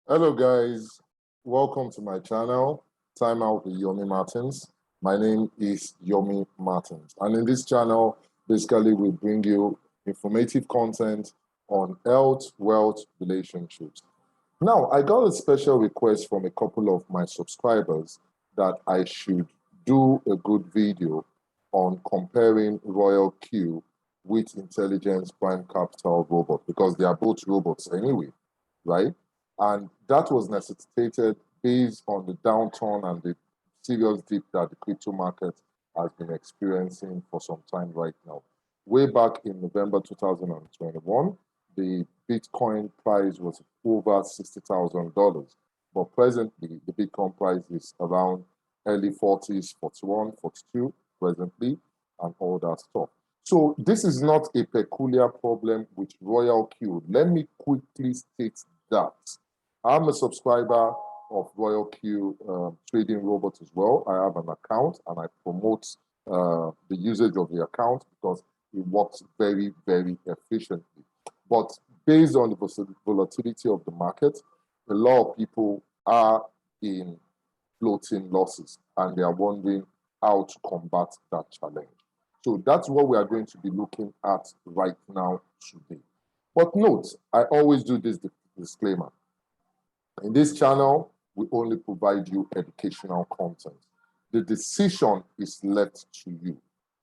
Hello guys, welcome to my channel, Time Out with Yomi Martins. My name is Yomi Martins, and in this channel, basically we bring you informative content on health, wealth, relationships. Now, I got a special request from a couple of my subscribers that I should do a good video on comparing Royal Q with Intelligence Prime Capital Robot, because they are both robots anyway, right? And that was necessitated based on the downturn and the serious dip that the crypto market has been experiencing for some time right now. Way back in November 2021, the Bitcoin price was over $60,000. But presently, the Bitcoin price is around early 40s, 41, 42 presently, and all that stuff. So this is not a peculiar problem with Royal Q. Let me quickly state that. I'm a subscriber of Royal Q trading robot as well. I have an account and I promote the usage of the account because it works very, very efficiently. But based on the volatility of the market, a lot of people are in floating losses and they are wondering how to combat that challenge. So that's what we are going to be looking at right now today. But note, I always do this disclaimer. In this channel, we only provide you educational content. The decision is left to you.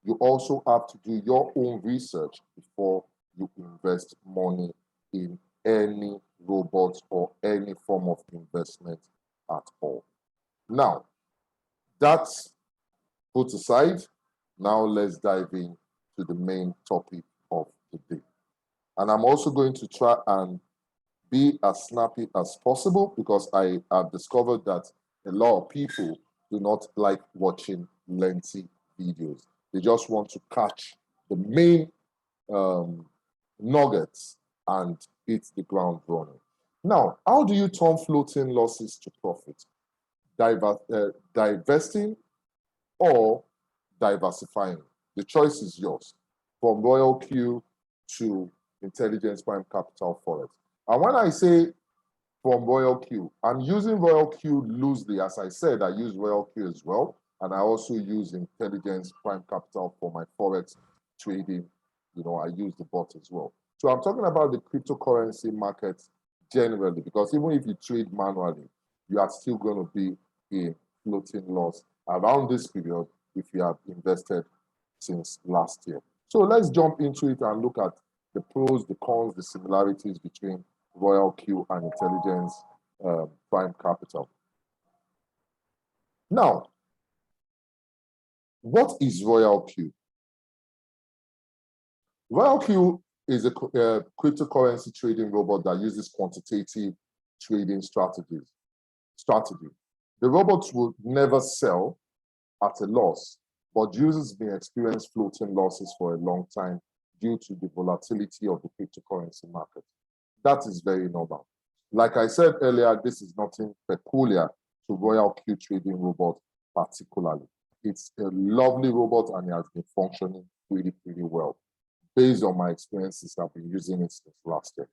You also have to do your own research before you invest money in any robot or any form of investment at all. Now, that's put aside. Now let's dive into the main topic of the day. And I'm also going to try and be as snappy as possible because I have discovered that a lot of people do not like watching lengthy videos. They just want to catch the main nuggets and hit the ground running. Now, how do you turn floating losses to profit? Divesting or diversifying? The choice is yours. From Royal Q to Intelligence Prime Capital Forex. And when I say from Royal Q, I'm using Royal Q loosely. As I said, I use Royal Q as well. And I also use Intelligence Prime Capital for my Forex trading. I use the bot as well. So I'm talking about the cryptocurrency market generally, because even if you trade manually, you are still going to be in floating loss around this period if you have invested since last year. So let's jump into it and look at the pros, the cons, the similarities between Royal Q and Intelligence Prime Capital. Now, what is Royal Q? Royal Q is a cryptocurrency trading robot that uses quantitative trading strategy. The robots will never sell at a loss, but users may experience floating losses for a long time due to the volatility of the cryptocurrency market. That is very normal. Like I said earlier, this is nothing peculiar to Royal Q trading robot particularly. It's a lovely robot and it has been functioning pretty well. Based on my experiences, I've been using it since last year.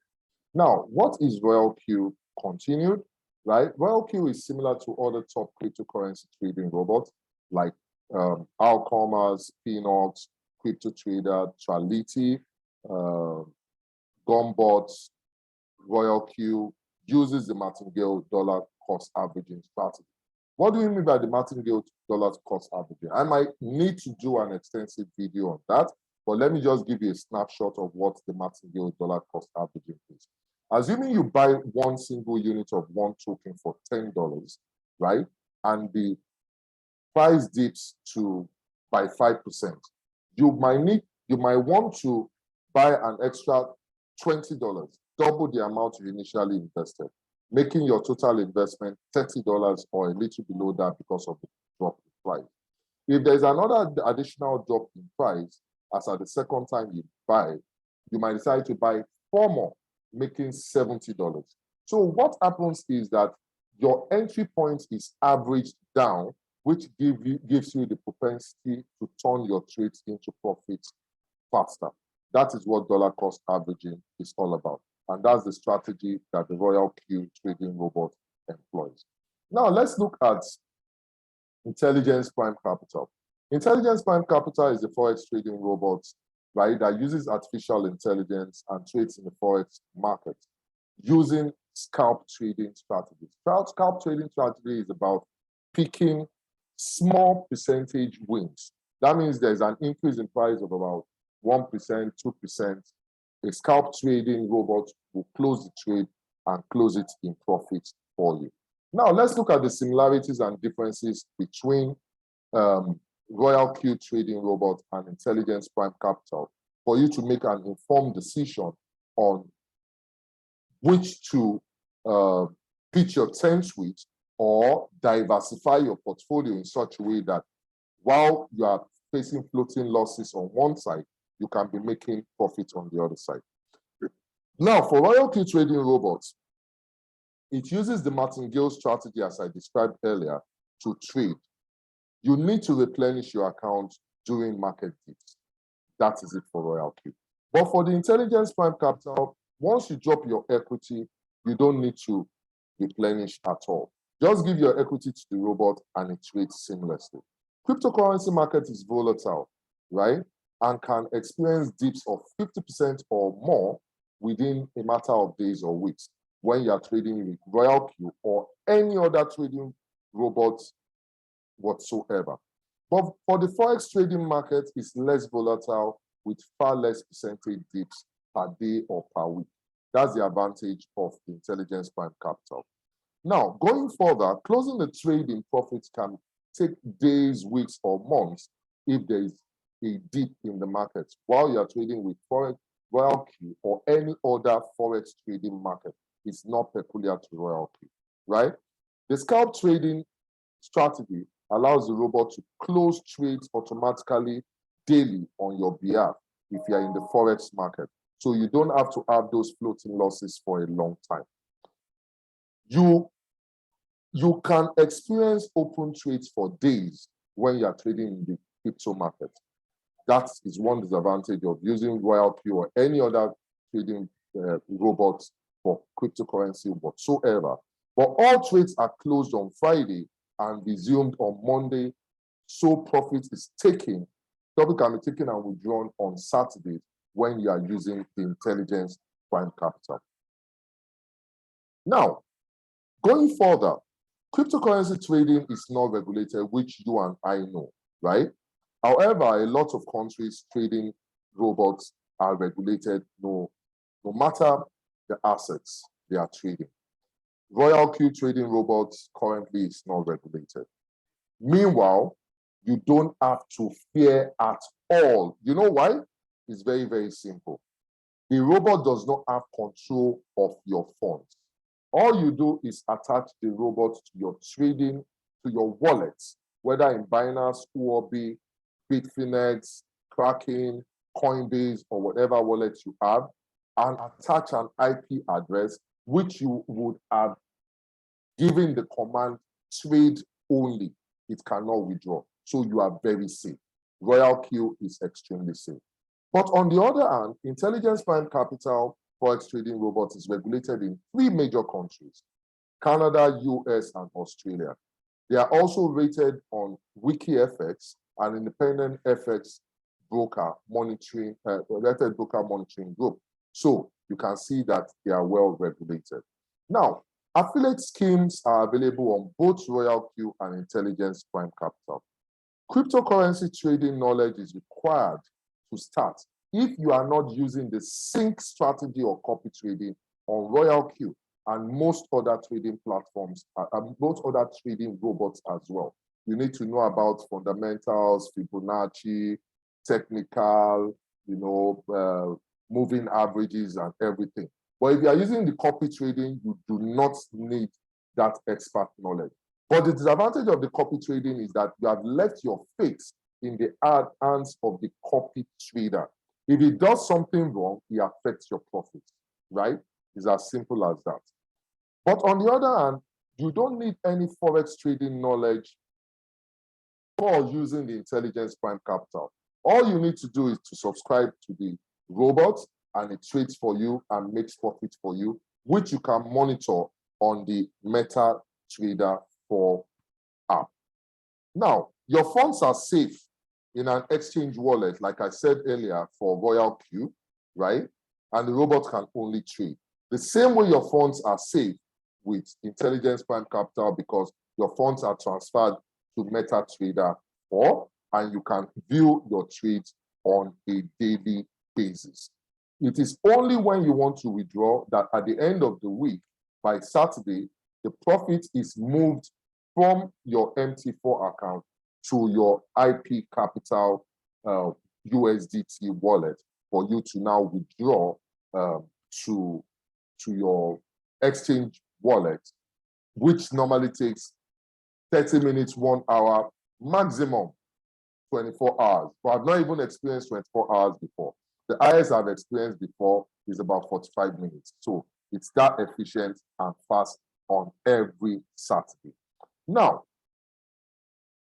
Now, what is Royal Q continued, right? Royal Q is similar to other top cryptocurrency trading robots like Alcommerce, Pinox, CryptoTrader, Trality, Gumbots. Royal Q uses the martingale dollar cost averaging strategy. What do you mean by the martingale dollar cost averaging? I might need to do an extensive video on that, but let me just give you a snapshot of what the martingale dollar cost averaging is. Assuming you buy one single unit of one token for $10, right? And the price dips by 5%. You might want to buy an extra $20, double the amount you initially invested, making your total investment $30 or a little below that because of the drop in price. If there's another additional drop in price, as at the second time you buy, you might decide to buy 4 more, making $70. So what happens is that your entry point is averaged down, which gives you the propensity to turn your trades into profits faster. That is what dollar cost averaging is all about. And that's the strategy that the Royal Q trading robot employs. Now, let's look at Intelligence Prime Capital. Intelligence Prime Capital is a Forex trading robot, right, that uses artificial intelligence and trades in the Forex market using scalp trading strategies. Scalp trading strategy is about picking small percentage wins. That means there's an increase in price of about 1%, 2%. A scalp trading robot will close the trade and close it in profit for you. Now, let's look at the similarities and differences between Royal Q trading robot and Intelligence Prime Capital for you to make an informed decision on which to pitch your tent with or diversify your portfolio in such a way that while you are facing floating losses on one side, you can be making profit on the other side. Now, for Royal Q trading robots, it uses the martingale strategy as I described earlier to trade. You need to replenish your account during market dips. That is it for Royal Q. But for the Intelligence Prime Capital, once you drop your equity, you don't need to replenish at all. Just give your equity to the robot and it trades seamlessly. Cryptocurrency market is volatile, right? And can experience dips of 50% or more within a matter of days or weeks when you are trading with Royal Q or any other trading robot whatsoever. But for the Forex trading market, it's less volatile with far less percentage dips per day or per week. That's the advantage of the Intelligence Prime Capital. Now, going further, closing the trade in profits can take days, weeks, or months if there is a dip in the market while you are trading with Royal Q or any other Forex trading market. It's not peculiar to Royal Q, right? The scalp trading strategy allows the robot to close trades automatically daily on your behalf if you are in the Forex market. So you don't have to have those floating losses for a long time. You can experience open trades for days when you are trading in the crypto market. That is one disadvantage of using Royal Q or any other trading robot for cryptocurrency whatsoever. But all trades are closed on Friday and resumed on Monday, so profit is taken. Profit can be taken and withdrawn on Saturday when you are using the Intelligence Prime Capital. Now, going further, cryptocurrency trading is not regulated, which you and I know, right? However, a lot of countries' trading robots are regulated no matter the assets they are trading. Royal Q trading robots currently is not regulated. Meanwhile, you don't have to fear at all. You know why? It's very, very simple. The robot does not have control of your funds. All you do is attach the robot to your trading, to your wallets, whether in Binance, Huobi, Bitfinex, Kraken, Coinbase, or whatever wallet you have, and attach an IP address which you would have given the command trade only. It cannot withdraw. So you are very safe. Royal Q is extremely safe. But on the other hand, Intelligence Prime Capital Forex trading robot is regulated in 3 major countries: Canada, US, and Australia. They are also rated on WikiFX, an independent FX broker monitoring, rated broker monitoring group. So you can see that they are well regulated. Now, affiliate schemes are available on both Royal Q and Intelligence Prime Capital. Cryptocurrency trading knowledge is required to start if you are not using the sync strategy or copy trading on Royal Q and most other trading platforms, most other trading robots as well. You need to know about fundamentals, Fibonacci, technical, moving averages and everything. But if you are using the copy trading, you do not need that expert knowledge. But the disadvantage of the copy trading is that you have left your fate in the hands of the copy trader. If he does something wrong, he affects your profits, right? It's as simple as that. But on the other hand, you don't need any Forex trading knowledge for using the Intelligence Prime Capital. All you need to do is to subscribe to the robot and it trades for you and makes profit for you, which you can monitor on the MetaTrader 4 app. Now, your funds are safe in an exchange wallet, like I said earlier, for Royal Q, right? And the robot can only trade. The same way your funds are safe with Intelligence Prime Capital, because your funds are transferred to MetaTrader 4 and you can view your trades on a daily basis. It is only when you want to withdraw that at the end of the week, by Saturday, the profit is moved from your MT4 account to your IP Capital USDT wallet for you to now withdraw to your exchange wallet, which normally takes 30 minutes, 1 hour, maximum 24 hours. But I've not even experienced 24 hours before. The highest I've experienced before is about 45 minutes. So it's that efficient and fast on every Saturday. Now,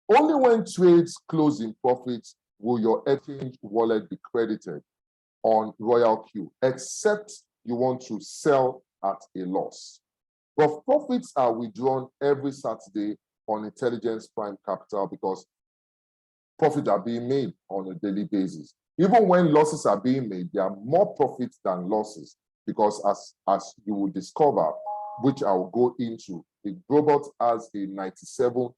only when trades close in profits will your exchange wallet be credited on Royal Q, except you want to sell at a loss. But profits are withdrawn every Saturday on Intelligence Prime Capital because profits are being made on a daily basis. Even when losses are being made, there are more profits than losses because as you will discover, which I will go into, the robot has a 97%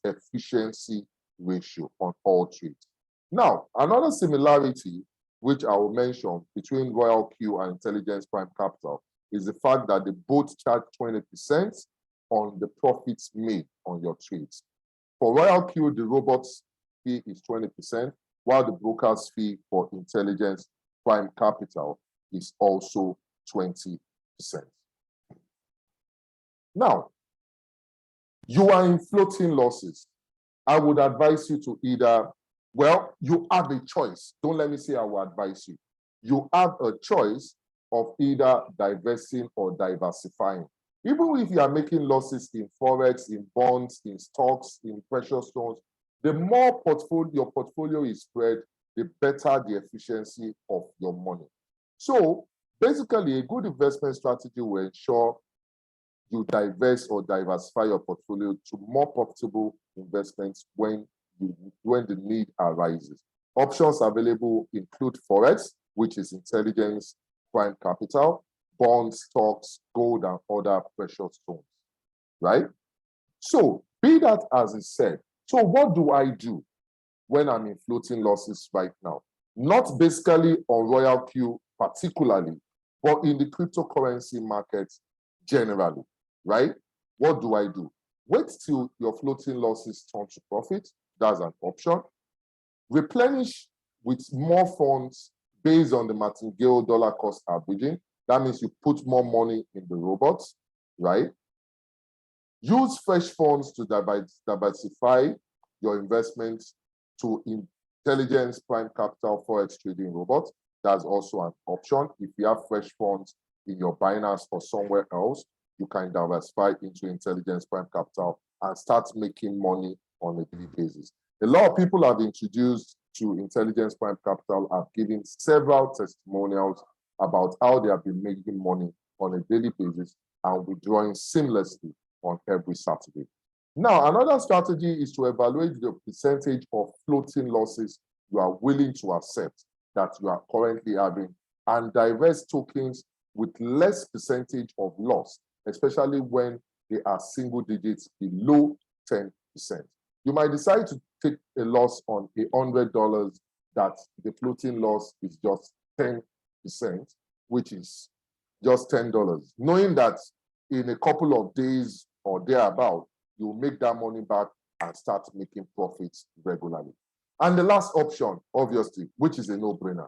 efficiency ratio on all trades. Now, another similarity, which I will mention between Royal Q and Intelligence Prime Capital, is the fact that they both charge 20% on the profits made on your trades. For Royal Q, the robot's fee is 20%, while the broker's fee for Intelligence Prime Capital is also 20%. Now, you are in floating losses. I would advise you to either, well, you have a choice. Don't let me say I will advise you. You have a choice of either divesting or diversifying. Even if you are making losses in Forex, in bonds, in stocks, in precious stones, the more your portfolio is spread, the better the efficiency of your money. So basically, a good investment strategy will ensure you divest or diversify your portfolio to more profitable investments when the need arises. Options available include Forex, which is Intelligence Prime Capital, bonds, stocks, gold, and other precious stones, right? So be that as it said, so what do I do when I'm in floating losses right now? Not basically on Royal Q particularly, but in the cryptocurrency market generally, right? What do I do? Wait till your floating losses turn to profit. That's an option. Replenish with more funds based on the martingale dollar cost averaging. That means you put more money in the robots, right? Use fresh funds to diversify your investments to Intelligence Prime Capital Forex trading robot. That's also an option. If you have fresh funds in your Binance or somewhere else, you can diversify into Intelligence Prime Capital and start making money on a daily basis. A lot of people have introduced to Intelligence Prime Capital have given several testimonials about how they have been making money on a daily basis and withdrawing seamlessly on every Saturday. Now, another strategy is to evaluate the percentage of floating losses you are willing to accept that you are currently having and divest tokens with less percentage of loss, especially when they are single digits below 10%. You might decide to take a loss on $100 that the floating loss is just 10%, which is just $10, knowing that in a couple of days or thereabout, you'll make that money back and start making profits regularly. And the last option, obviously, which is a no-brainer,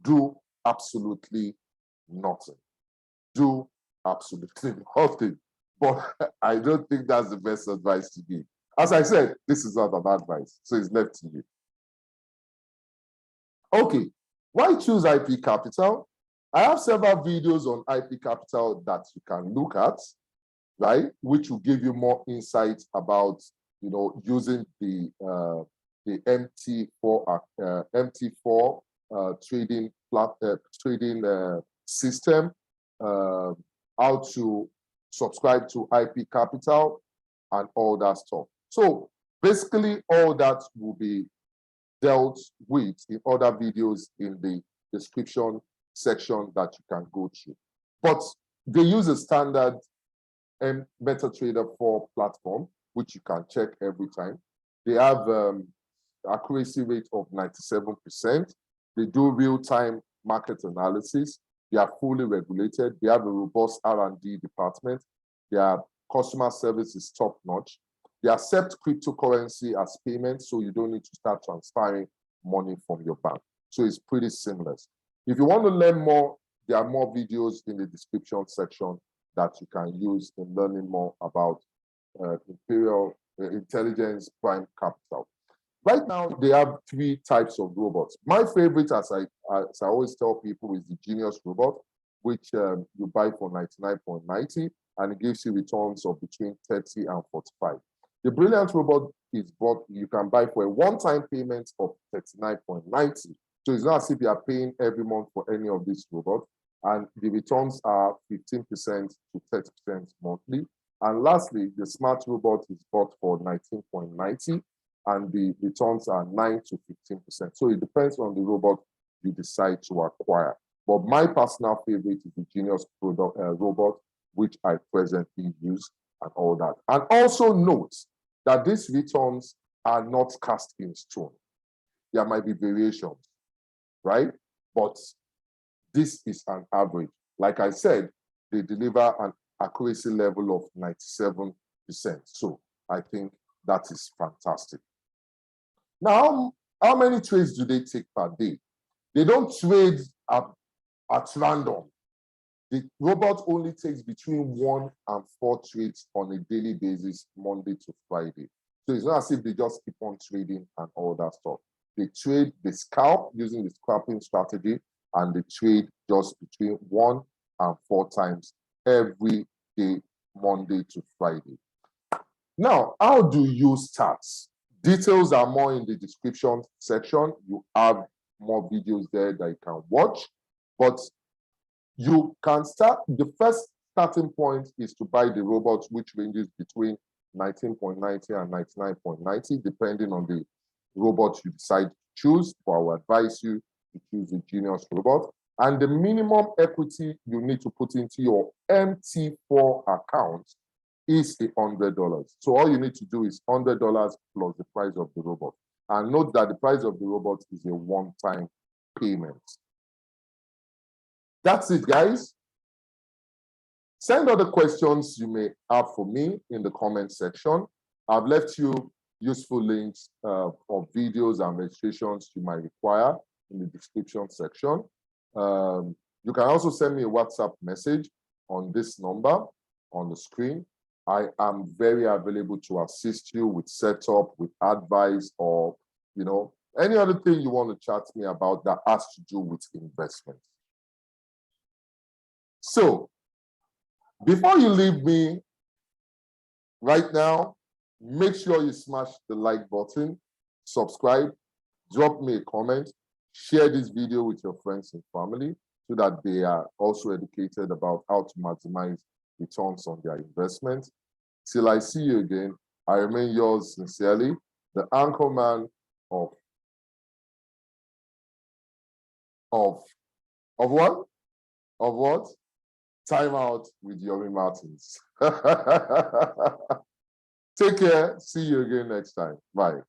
do absolutely nothing. Do absolutely nothing. But I don't think that's the best advice to give. As I said, this is not an advice, so it's left to you. Okay, why choose IP Capital? I have several videos on IP Capital that you can look at, right? Which will give you more insight about, using the MT4 trading system, how to subscribe to IP Capital, and all that stuff. So basically, all that will be dealt with in other videos in the description section that you can go through. But they use a standard MetaTrader 4 platform, which you can check every time. They have accuracy rate of 97%. They do real-time market analysis. They are fully regulated. They have a robust R&D department. Their customer service is top-notch. They accept cryptocurrency as payment, so you don't need to start transferring money from your bank. So it's pretty seamless. If you want to learn more, there are more videos in the description section that you can use in learning more about Imperial Intelligence Prime Capital. Right now, they have 3 types of robots. My favorite, as I always tell people, is the Genius robot, which you buy for 99.90, and it gives you returns of between 30 and 45. The Brilliant robot is bought, you can buy for a one-time payment of 39.90. So it's not as if you are paying every month for any of these robots. And the returns are 15% to 30% monthly. And lastly, the Smart robot is bought for 19.90, and the returns are 9 to 15%. So it depends on the robot you decide to acquire. But my personal favorite is the Genius robot, which I presently use and all that. And also note that these returns are not cast in stone. There might be variations, right? But this is an average. Like I said, they deliver an accuracy level of 97%. So I think that is fantastic. Now, how many trades do they take per day? They don't trade at random. The robot only takes between 1 and 4 trades on a daily basis, Monday to Friday. So it's not as if they just keep on trading and all that stuff. They trade, they scalp using the scalping strategy, and they trade just between 1 and 4 times every day, Monday to Friday. Now, how do you start? Details are more in the description section. You have more videos there that you can watch, but you can start. The first starting point is to buy the robot, which ranges between 19.90 and 99.90, depending on the robot you decide to choose. But I will advise you to choose the Genius robot. And the minimum equity you need to put into your MT4 account is $100. So all you need to do is $100 plus the price of the robot. And note that the price of the robot is a one-time payment. That's it, guys. Send other questions you may have for me in the comment section. I've left you useful links of videos and registrations you might require in the description section. You can also send me a WhatsApp message on this number on the screen. I am very available to assist you with setup, with advice, or any other thing you want to chat to me about that has to do with investment. So, before you leave me right now, make sure you smash the like button, subscribe, drop me a comment, share this video with your friends and family so that they are also educated about how to maximize returns on their investment. Till I see you again, I remain yours sincerely, the anchorman of what? Of what? Time Out with Huobi Martins. Take care. See you again next time. Bye.